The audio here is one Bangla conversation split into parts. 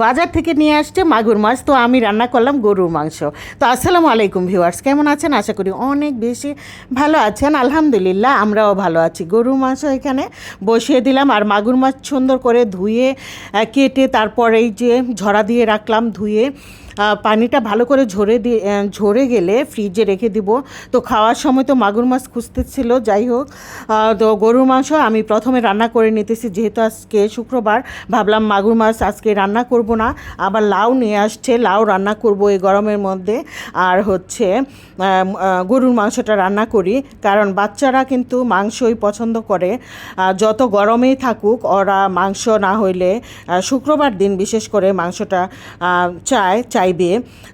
বাজার থেকে নিয়ে আসছে মাগুর মাছ। তো আমি রান্না করলাম গরুর মাংস। তো আসসালামু আলাইকুম ভিউয়ার্স, কেমন আছেন? আশা করি অনেক বেশি ভালো আছেন। আলহামদুলিল্লাহ আমরাও ভালো আছি। গরুর মাংস এখানে বসিয়ে দিলাম, আর মাগুর মাছ সুন্দর করে ধুয়ে কেটে তারপর এই যে ঝরা দিয়ে রাখলাম, ধুয়ে পানিটা ভালো করে ঝরে গেলে ফ্রিজে রেখে দিব। তো খাওয়ার সময় তো মাগুর মাছ খুঁজতেছিল। যাই হোক, তো গরুর মাংস আমি প্রথমে রান্না করে নিতেছি, যেহেতু আজকে শুক্রবার। ভাবলাম মাগুর মাছ আজকে রান্না করব না, আবার লাউ নিয়ে আসছে, লাউ রান্না করব এই গরমের মধ্যে। আর হচ্ছে গরুর মাংসটা রান্না করি, কারণ বাচ্চারা কিন্তু মাংসই পছন্দ করে। যত গরমেই থাকুক ওরা মাংস না হইলে শুক্রবার দিন বিশেষ করে মাংসটা চাইবে।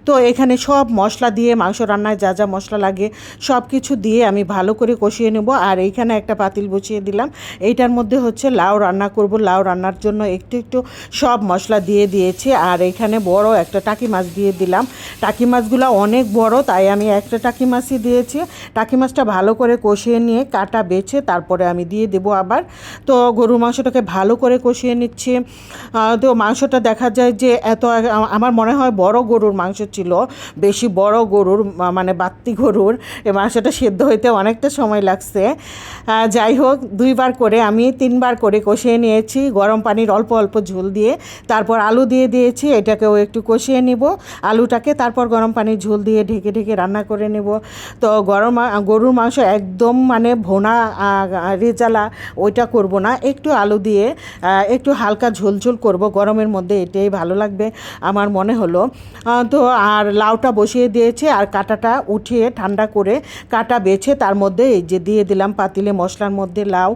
তো এখানে সব মশলা দিয়ে মাংস রান্নায় যা যা মশলা লাগে সব কিছু দিয়ে আমি ভালো করে কষিয়ে নেব। আর এইখানে একটা পাতিল বসিয়ে দিলাম, এইটার মধ্যে হচ্ছে লাউ রান্না করব। লাউ রান্নার জন্য একটু একটু সব মশলা দিয়ে দিয়েছি। আর এখানে বড় একটা টাকি মাছ দিয়ে দিলাম। টাকি মাছগুলো অনেক বড়, তাই আমি একটা টাকি মাছই দিয়েছি। টাকি মাছটা ভালো করে কষিয়ে নিয়ে কাটা বেছে তারপরে আমি দিয়ে দেবো আবার। তো গরুর মাংসটাকে ভালো করে কষিয়ে নিচ্ছি। তো মাংসটা দেখা যায় যে আমার মনে হয় বড় গরুর মাংস ছিল, বেশি বড় গরুর মানে বাত্তি গরুর এই মাংসটা সেদ্ধ হইতে অনেকটা সময় লাগছে। যাই হোক, 2বার করে আমি 3বার করে কষিয়ে নিয়েছি গরম পানির অল্প অল্প ঝোল দিয়ে। তারপর আলু দিয়ে দিয়েছি, এটাকেও একটু কষিয়ে নিব আলুটাকে। তারপর গরম পানির ঝোল দিয়ে ঢেকে ঢেকে রান্না করে নেব। তো গরুর মাংস একদম মানে ভোনা রেজালা ওইটা করব না, একটু আলু দিয়ে একটু হালকা ঝোল ঝোল করব গরমের মধ্যে, এটাই ভালো লাগবে আমার মনে হলো। তো আর লাউটা বসিয়ে দিয়েছি, আর কাঁটাটা উঠিয়ে ঠান্ডা করে কাঁটা বেছে তার মধ্যে এই যে দিয়ে দিলাম পাতিলে মশলার মধ্যে লাউ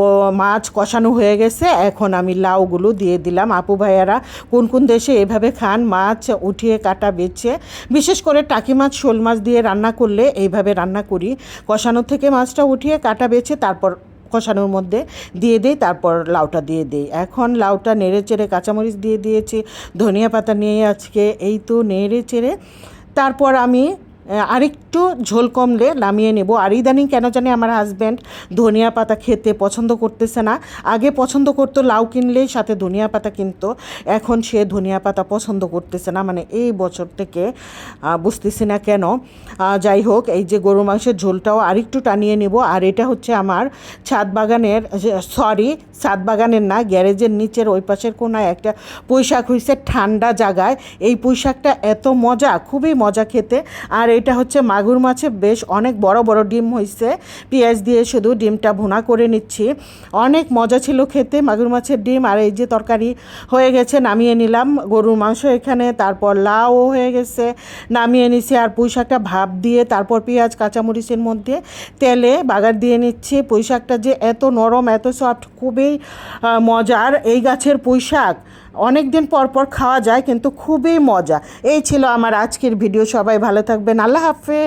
ও মাছ কষানো হয়ে গেছে। এখন আমি লাউগুলো দিয়ে দিলাম। আপু ভাইয়ারা কোন কোন দেশে এভাবে খান, মাছ উঠিয়ে কাঁটা বেছে। বিশেষ করে টাকি মাছ, শোল মাছ দিয়ে রান্না করলে এইভাবে রান্না করি। কষানো থেকে মাছটা উঠিয়ে কাঁটা বেছে তারপর কষানোর মধ্যে দিয়ে দিই, তারপর লাউটা দিয়ে দিই। এখন লাউটা নেড়ে চেড়ে কাঁচামরিচ দিয়ে দিয়েছি, ধনিয়া পাতা নিয়ে আজকে এই তো নেড়ে চেড়ে তারপর আমি আরেকটু ঝোল কমলে নামিয়ে নেব। আর ইদানিং কেন জানি আমার হাজব্যান্ড ধনিয়া পাতা খেতে পছন্দ করতেছে না। আগে পছন্দ করতো, লাউ কিনলেই সাথে ধনিয়া পাতা কিনতো, এখন সে ধনিয়া পাতা পছন্দ করতেছে না, মানে এই বছর থেকে বুঝতেছি না কেন। যাই হোক, এই যে গরুর মাংসের ঝোলটাও আরেকটু টানিয়ে নেব। আর এটা হচ্ছে আমার ছাদ বাগানের না, গ্যারেজের নিচের ওই পাশের কোনায় একটা পুঁইশাক হয়েছে ঠান্ডা জায়গায়। এই পুঁইশাকটা এত মজা, খুবই মজা খেতে। আর এটা হচ্ছে মাগুর মাছে বেশ অনেক বড় বড় ডিম হয়েছে, পেঁয়াজ দিয়ে শুধু ডিমটা ভুনা করে নিচ্ছি। অনেক মজা ছিল খেতে মাগুর মাছের ডিম। আর এই যে তরকারি হয়ে গেছে, নামিয়ে নিলাম গরুর মাংস এখানে। তারপর লাউ হয়ে গেছে, নামিয়ে নিছি। আর পুঁইশাকটা ভাপ দিয়ে তারপর পেঁয়াজ কাঁচামরিচের মধ্যে তেলে বাগার দিয়ে নিচ্ছি। পুঁইশাকটা যে এত নরম, এত সফট, খুবই মজার। এই গাছের পুঁইশাক অনেক দিন পর পর খাওয়া যায়, কিন্তু খুবই মজা। এই ছিল আমার আজকের ভিডিও। সবাই ভালো থাকবেন, আল্লাহ হাফেজ।